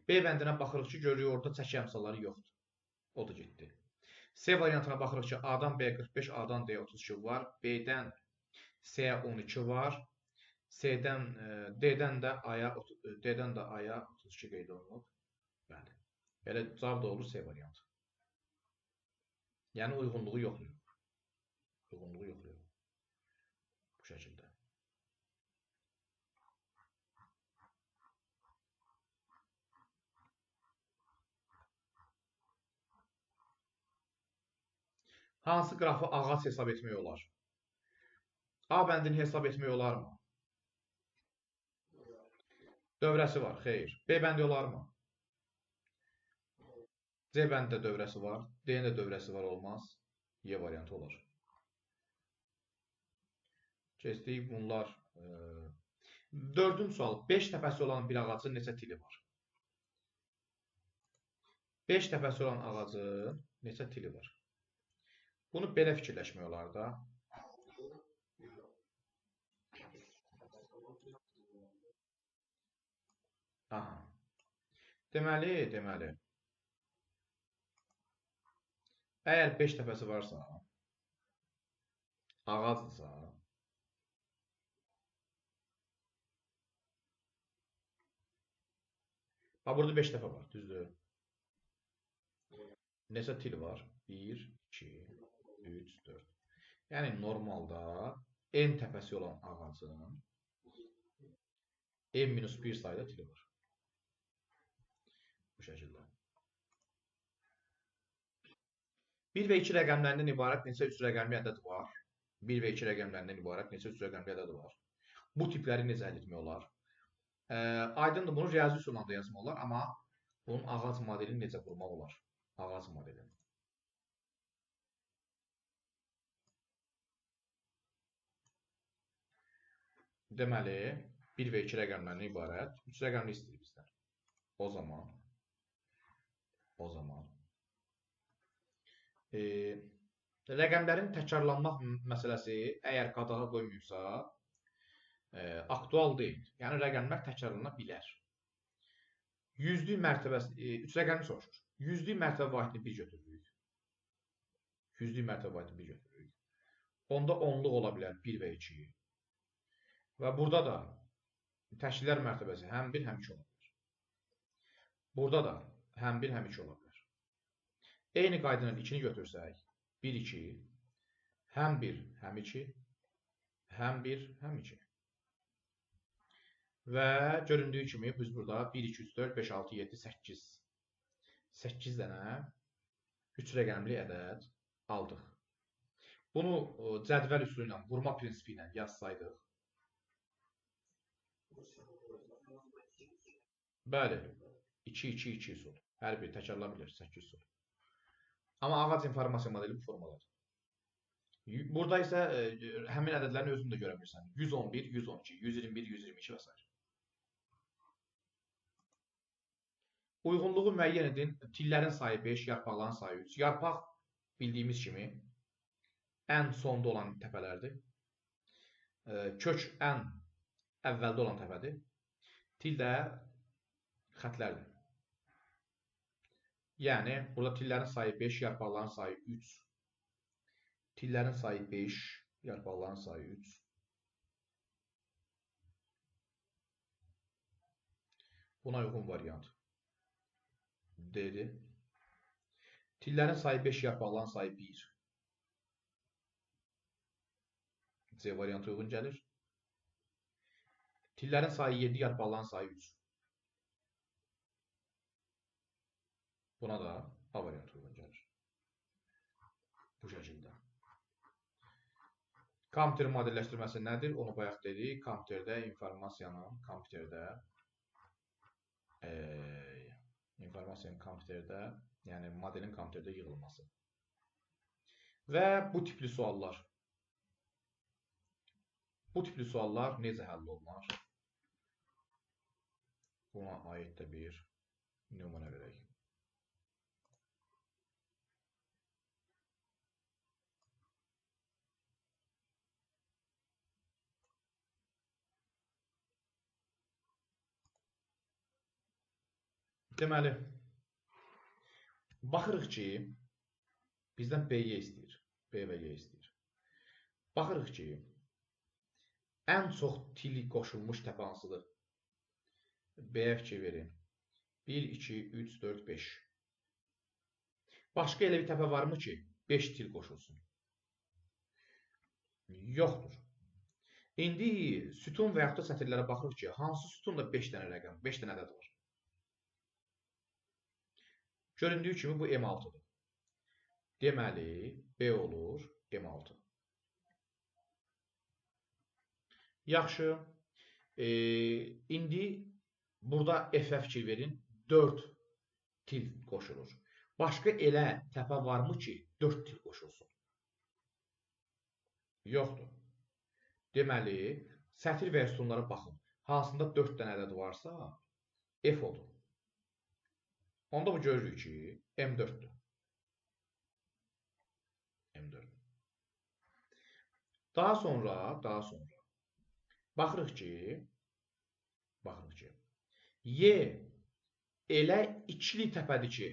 B bəndinə baxırıq ki, görürük orada çəki əmsalları yoxdur. O da getdi. C variantına baxırıq ki, A-dan B-yə 45, A-dan D-yə 32 var. B-dən C-yə 12 var. D-dən də A-ya 32 qeyd olunub. Bəli. Elə cavab da olur C variantı. Yəni uyğunluğu yoxlayır. Bu şəkildə. Hansı qrafı ağac hesab etmək olar? A bəndini hesab etmək olarmı? Dövrəsi var, xeyr. B bəndi olarmı? C bənddə dövrəsi var. D-nin də dövrəsi var, olmaz. Y variantı olar. Keçdik bunlar. Dördüncü sual. 5 təpəsi olan bir ağacın neçə tili var? 5 təpəsi olan ağacın neçə tili var? Bunu belə fikirləşmək olar da. Aha. Deməli. Əgər 5 təpəsi varsa, ağacdırsa, burada 5 təpə var, düzdür? Neçə til var? 1, 2, 3, 4. Yəni normalda n təpəsi olan ağacın n-1 sayda tili var. Bu şəkildə. 1 və 2 rəqəmlərindən ibarət neçə 3 rəqəmli ədəd var? 1 və 2 rəqəmlərindən ibarət neçə 3 rəqəmli ədəd var? Bu tipləri necə əldə etmək olar? Aydındır, bunu riyazi üsulla da yazmaq olar, amma bunun ağac modelini necə qurmaq olar? Ağac modelini. Deməli, 1 və 2 rəqəmlərindən ibarət 3 rəqəmli istəyir bizdən. O zaman rəqəmlərin təkrarlanmaq məsələsi əgər qadağa qoymayıbsa, aktual deyil. Yəni rəqəmlər təkrarlana bilər. Yüzlük mərtəbəsi, 3 rəqəmli soruşur. Yüzlük mərtəbə vahidini 1 götürürük. Yüzlük mərtəbə vahidini 1 götürürük. Onda onluq ola bilər 1 və 2. Və burada da təşkillər mərtəbəsi həm 1, həm 2 ola bilər. Burada da həm 1, həm 2 ola bilər. Eyni qayda ilə 2-ni götürsək, 1, 2, həm 1, həm 2, həm 1, həm 2. Və göründüyü kimi biz burada 1, 2, 3, 4, 5, 6, 7, 8. 8 dənə 3 rəqəmli ədəd aldıq. Bunu cədvəl üsulu ilə, vurma prinsipi ilə yazsaydıq. Bəli, 2, 2, 2 üsul. Hər biri təkrarla bilir, 8 üsul. Amma ağac informasiya modeli bu formadadır. Burada isə həmin ədədlərin özünü də görə bilirsən. 111, 112, 121, 122 və s. Uyğunluğu müəyyən edin. Tillərin sayı 5, yarpaqların sayı 3. Yarpaq bildiyimiz kimi ən sonda olan təpələrdir. Kök ən əvvəldə olan təpədir. Til də xətlərdir. Yəni, burada tillərin sayı 5, yarpaqların sayı 3. Tillərin sayı 5, yarpaqların sayı 3. Buna uyğun variant D-dir. Tillərin sayı 5, yarpaqların sayı 1. C variantı uyğun gəlir. Tillərin sayı 7, yarpaqların sayı 3. Buna da A variantı uyğun gəlir. Bu şəkildə. Kompüterin modelləşdirməsi nədir? Onu bayaq dedik. Kompüterdə informasiyanın yəni modelin kompüterdə yığılması. Və bu tipli suallar necə həll olunur? Buna aid də bir nümunə verək. Deməli, baxırıq ki, bizdən B-yə istəyir. B və Y istəyir. Baxırıq ki, ən çox tili qoşulmuş təpə hansıdır? B-yə fikir verin. 1, 2, 3, 4, 5. Başqa elə bir təpə varmı ki, 5 til qoşulsun? Yoxdur. İndi sütun və yaxud da sətirlərə baxırıq ki, hansı sütunda 5 dənə rəqəm, 5 dənə ədəd var? Göründüyü kimi bu M6-dır. Deməli, B olur M6. Yaxşı. İndi burada F-ə fikir verin. 4 til qoşulur. Başqa elə təpə varmı ki, 4 til qoşulsun? Yoxdur. Deməli, sətir və sütunlara baxın. Hansında 4 dənə ədəd varsa, F odur. Onda bu görürük ki, M4'dür. M4. Daha sonra baxırıq ki, Y elə ikili təpədir ki,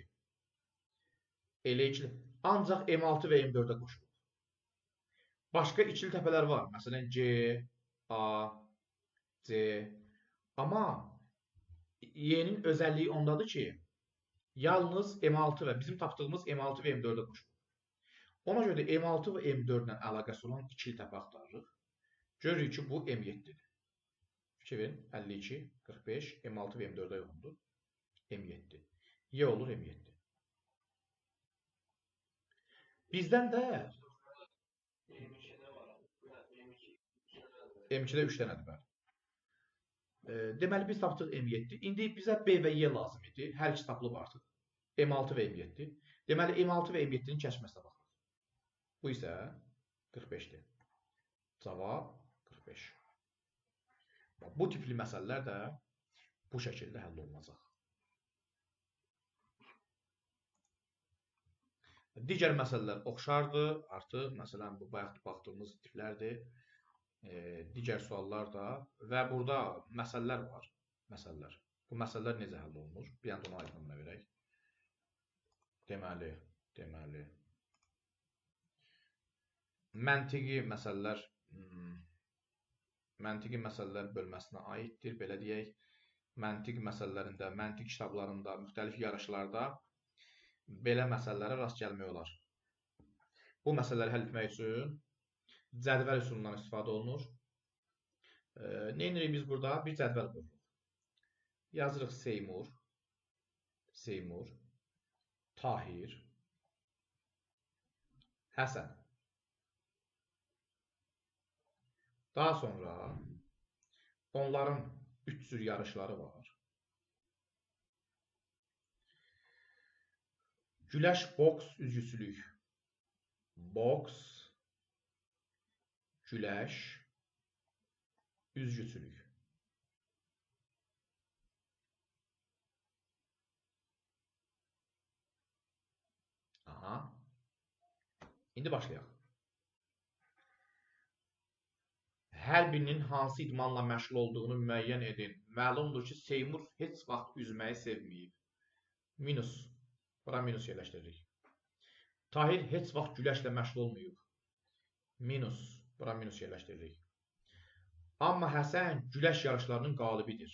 ancaq M6 və M4-ə qoşulur. Başqa ikili təpələr var. Məsələn, C, A, C. Amma Y-nin özəlliyi ondadır ki, yalnız M6 və bizim tapdığımız M6 və M4-ə qoşulur. Ona görə də M6 və M4-lə əlaqəsi olan ikili təpə axtarırıq. Görürük ki, bu M7-dir. Fikir verin, 52, 45, M6 və M4-ə yoxundur. M7. Y olur M7. Bizdən də M2-də 3 dənədir. Deməli, biz tapdıq M7. İndi bizə B və Y lazım idi. Hər ikisi tapılıb artıq. M6 və M7. Deməli, M6 və M7-nin kəsməsinə baxırıq. Bu isə 45-dir. Cavab 45. Bu tipli məsələlər də bu şəkildə həll olunacaq. Digər məsələlər oxşardır. Artıq, məsələn, bu bayaq baxdığımız tiplərdir. Digər suallar da və burada məsələlər var. Bu məsələlər necə həll olunur? Bir an onu aydınlığa verək. Deməli, məntiqi məsələlər bölməsinə aiddir, belə deyək. Məntiq məsələlərində, məntiq kitablarında, müxtəlif yarışlarda belə məsələlərə rast gəlmək olar. Bu məsələləri həll etmək üçün cədvəl üsulundan istifadə olunur. Nə edirik biz burada? Bir cədvəl qururuq. Yazırıq Seymur, Tahir, Həsən. Daha sonra onların 3 cür yarışları var. Güləş, boks, üzgüçülük. Boks, güləş, üzgüçülük. İndi başlayaq. Hər birinin hansı idmanla məşğul olduğunu müəyyən edin. Məlumdur ki, Seymur heç vaxt üzməyi sevməyib. Minus. Bura minus yerləşdiririk. Tahir heç vaxt güləşlə məşğul olmayıb. Minus. Bura minus yerləşdiririk. Amma Həsən güləş yarışlarının qalibidir.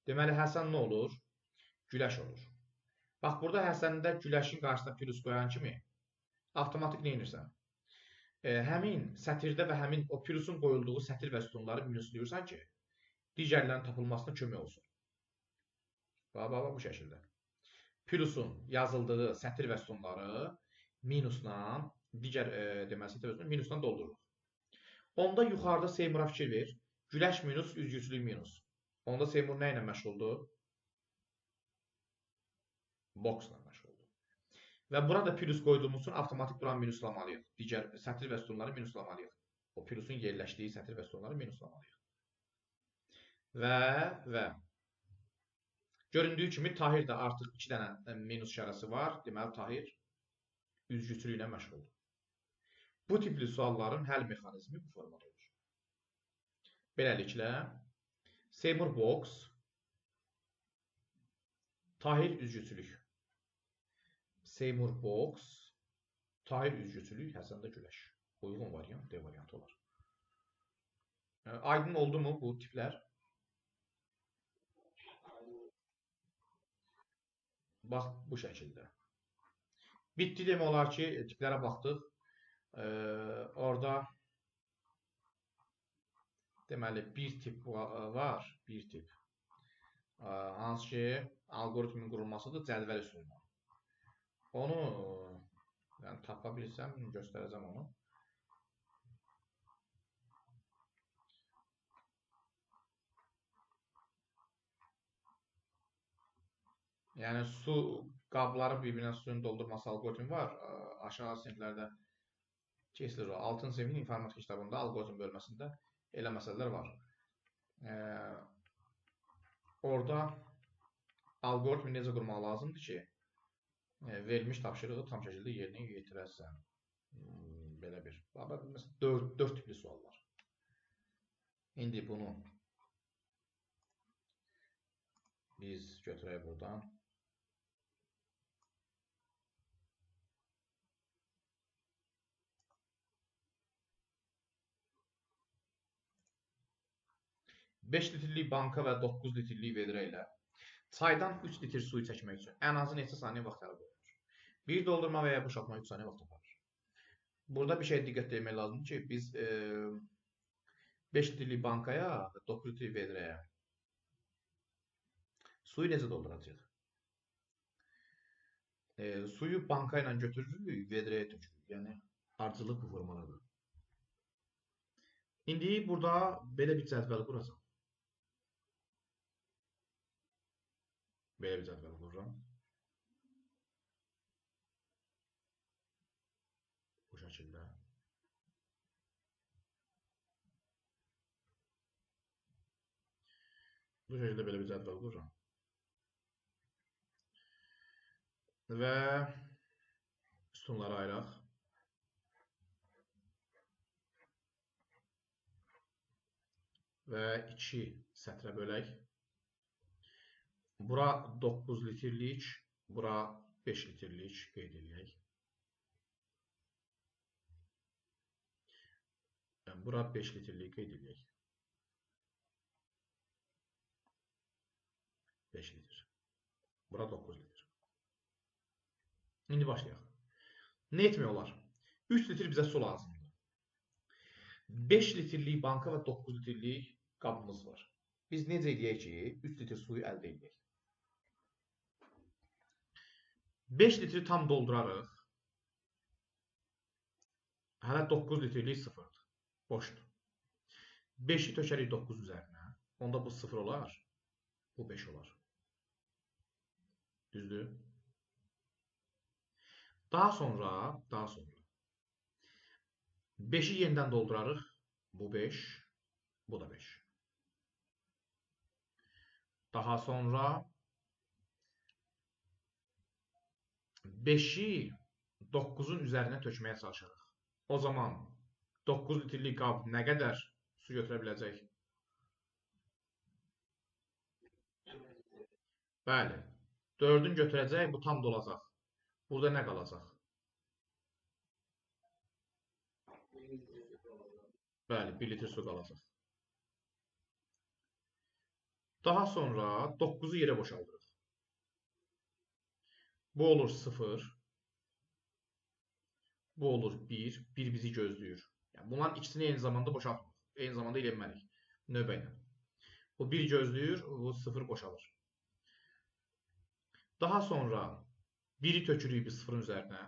Deməli, Həsən nə olur? Güləş olur. Bax, burada Həsəndə güləşin qarşısına plus qoyan kimi avtomatik nə edirsən? Həmin sətirdə və həmin o plusun qoyulduğu sətir və sütunları minusluyursan ki, digərlərin tapılmasına kömək olsun. Bax, bu şəkildə. Plusun yazıldığı sətir və sütunları minusla, digər deməli sətir və sütunları minusla doldururuq. Onda yuxarıda Seymura fikir ver. Güləş minus, üzgüçülük minus. Onda Seymur nə ilə məşğuldur? Boksla məşğuldur. Və burada plus qoyduğumuz üçün avtomatik buranı minuslamalıyıq. Digər sətir və sütunları minuslamalıyıq. O plusun yerləşdiyi sətir və sütunları minuslamalıyıq. Və göründüyü kimi Tahirdə artıq 2 dənə minus işarəsi var. Deməli, Tahir üzgüçülüklə məşğuldur. Bu tipli sualların həll mexanizmi bu formada olur. Beləliklə, Seymur boks, Tahir üzgüçülük. Seymur boks, Tahir üzgüçülük, Həsəndə güləş. Uyğun variant, D variantı olar. Aydın oldu mu bu tiplər? Bax, bu şəkildə. Bitdi demək olar ki, tiplərə baxdıq. Orada deməli, bir tip var, bir tip. Hansı ki, algoritmin qurulmasıdır cədvəl üsulundan. Onu Yəni tapa bilsəm göstərəcəm onu. Yəni su qabları bir-birinə suyun doldurması alqoritmi var. Aşağı siniflərdə keçilir o. 6-cı sinifin informatika kitabında alqoritm bölməsində elə məsələlər var. Orada alqoritmi necə qurmaq lazımdır ki, verilmiş tapşırığı tam şəkildə yerinə yetirəsən. Belə bir. Məsələn, 4 tipli sual var. İndi bunu biz götürək buradan. Beş litrlik banka və 9 litrlik vedrə ilə çaydan 3 litr suyu çəkmək üçün ən azı neçə saniyə vaxt tələb olunur? Bir doldurma və ya boşaltma 3 saniyə vaxt aparır. Burada bir şey diqqət etmək lazımdır ki, biz 5 litrlik bankaya və 9 litrlik vedrəyə suyu necə dolduracağıq? Suyu banka ilə götürürük, vedrəyə tökürük. Yəni, ardıcıllıq bu formadadır. İndi burada belə bir cədvəl quracam. Belə bir cədvəl qururam. Bu şəkildə. Bu şəkildə belə bir cədvəl qururam. Və sütunları ayıraq. Və 2 sətrə bölək. Bura 9 litrlik, bura 5 litrlik qeyd edək. Bura 5 litrlik qeyd edək. 5 litr. Bura 9 litr. İndi başlayaq. Nə etmək olar? 3 litr bizə su lazımdır. 5 litrlik banka və 9 litrlik qabımız var. Biz necə edək ki, 3 litr suyu əldə edək? 5 litri tam doldurarıq. Hələ 9 litrlik sıfırdır. Boşdur. 5-i tökərik 9 üzərinə. Onda bu 0 olar. Bu 5 olar. Düzdür? Daha sonra 5-i yenidən doldurarıq. Bu 5, bu da 5. Daha sonra 5-i 9-un üzərinə tökməyə çalışırıq. O zaman 9 litrlik qab nə qədər su götürə biləcək? Bəli. 4-ün götürəcək, bu tam dolacaq. Burada nə qalacaq? Bəli, 1 litr su qalacaq. Daha sonra 9-u yerə boşaldırıq. Bu olur 0. Bu olur 1. 1 bizi gözləyir. Yəni, bunların ikisini eyni zamanda boşaltmırıq. Eyni zamanda eləməlik. Növbə ilə. Bu 1 gözləyir, bu 0 boşalır. Daha sonra 1-i tökürük biz 0-ın üzərinə.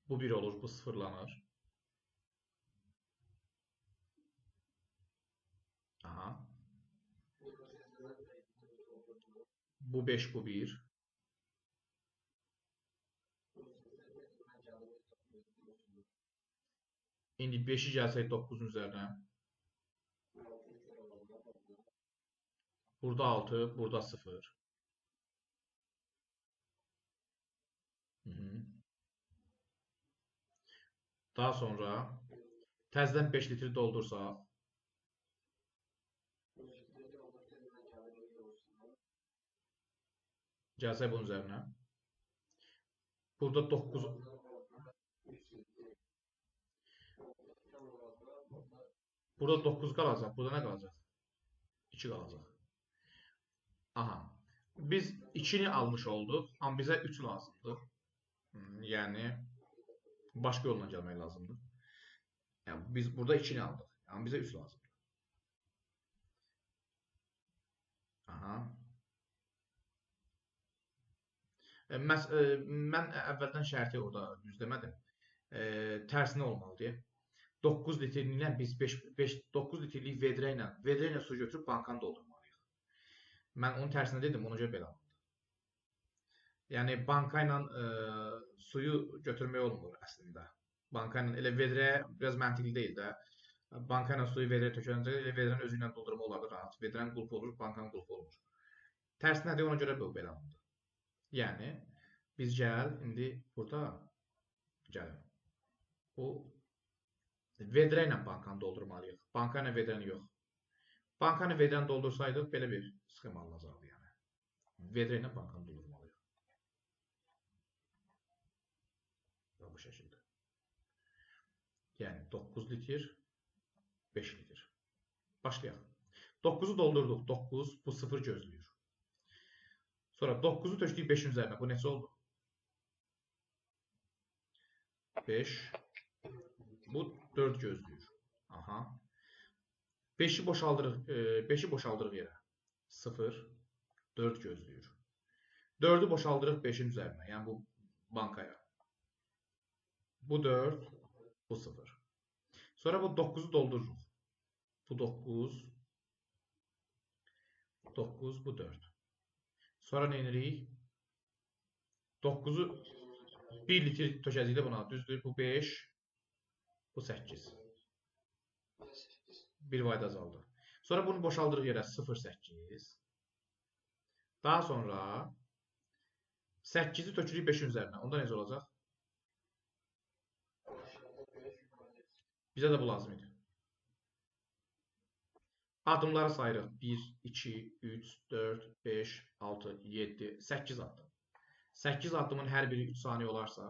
Bu 1 olur, bu sıfırlanır. Aha. Bu 5, bu 1. İndi 5-i gəlsək 9-un üzərinə. Burada 6, burada 0. Daha sonra təzədən 5 litri doldursaq. Gəlsək bunun üzərinə. Burada 9. Burada 9 qalacaq. Burada nə qalacaq? 2 qalacaq. Aha. Biz 2-ni almış olduq. Amma bizə 3 lazımdır. Yəni başqa yolla gəlmək lazımdır. Yəni biz burada 2-ni aldıq. Amma bizə 3 lazımdır. Aha. Mən əvvəldən şərti orada düz demədim. Tərsinə olmalıdır. 9 litrliklə biz 9 litrlik vedrə ilə su götürüb bankanı doldurmalıyıq. Mən onun tərsinə dedim, ona görə belə oldu. Yəni banka ilə suyu götürmək olmur əslində. Banka ilə elə vedrəyə biraz məntiqli deyil də. Banka ilə suyu vedrəyə tökəndə elə vedrənin özü ilə doldurmaq olar da rahat. Vedrənin qulpu olur, bankanın qulpu olmur. Tərsinədir, ona görə belə oldu. Yəni biz indi burada gəlin. Bu vedrə ilə bankanı doldurmalıyıq. Banka ilə vedrəni yox. Banka ilə vedrəni doldursaydıq belə bir sxema alınacaqdı yəni. Vedrə ilə bankanı doldurmalıyıq. Bu şəkildə. Yəni 9 litr, 5 litr. Başlayaq. 9'u doldurduq. 9, bu 0 gözləyir. Sonra 9'u tökdük 5'in üzərinə. Bu neçə oldu? 5. Bu 4 gözləyir. Aha. 5'i boşaldırıq yerə. 0, 4 gözləyir. 4'ü boşaldırıq 5'in üzərinə. Yəni bu bankaya. Bu 4, bu 0. Sonra bu 9'u doldururuq. Bu 9, 9, bu 4. Sonra nə edirik? 9'u 1 litr tökəcəyik də buna. Düzdür? Bu 5, bu 8. 1 vayda azaldı. Sonra bunu boşaldırıq yerə 0,8. Daha sonra 8'i tökürük 5'in üzərinə. Onda necə olacaq? Bizə də bu lazım idi. Adımları sayırıq. 1, 2, 3, 4, 5, 6, 7, 8 addım. 8 addımın hər biri 3 saniyə olarsa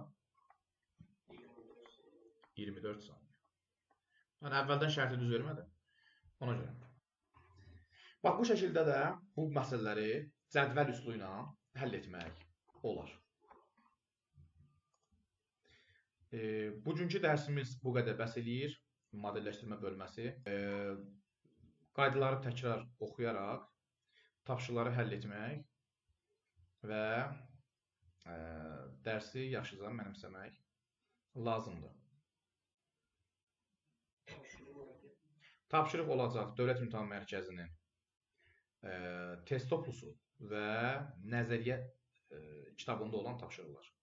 24 saniyə. Yəni əvvəldən şərti düz vermədim. Ona görə. Bax, bu şəkildə də bu məsələləri cədvəl üsulu ilə həll etmək olar. Bugünkü dərsimiz bu qədər bəs eləyir. Modelləşdirmə bölməsi. Qaydaları təkrar oxuyaraq tapşırıqları həll etmək və dərsi yaxşıca mənimsəmək lazımdır. Tapşırıq olacaq Dövlət İmtahan Mərkəzinin test toplusu və nəzəriyyə kitabında olan tapşırıqlar.